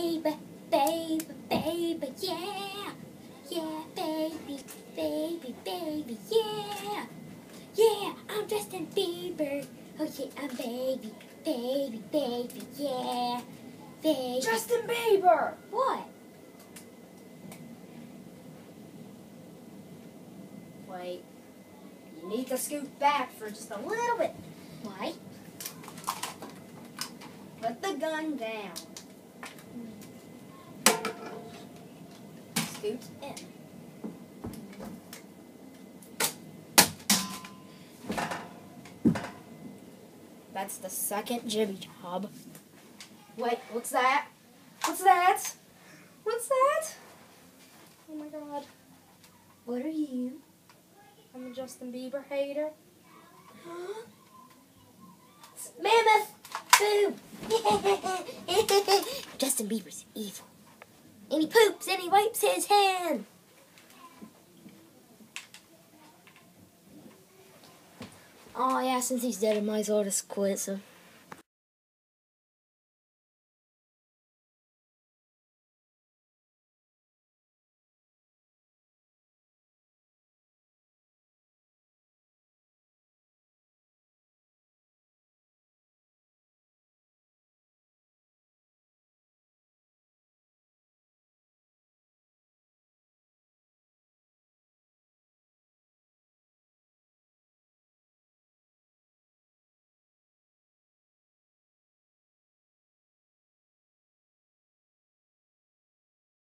baby, baby, baby, yeah. Yeah, baby, baby, baby, yeah. Yeah, I'm Justin Bieber. Oh yeah, I'm baby, baby, baby, yeah. Baby. Justin Bieber! What? Wait. You need to scoot back for just a little bit. Why? Put the gun down. Scoot in. That's the second jibby job. Wait, what's that? What's that? What's that? Oh my god. What are you? I'm a Justin Bieber hater. Mammoth! Boo! Justin Bieber's evil. And he poops and he wipes his hand. Oh yeah, since he's dead, I might as well just quit, so.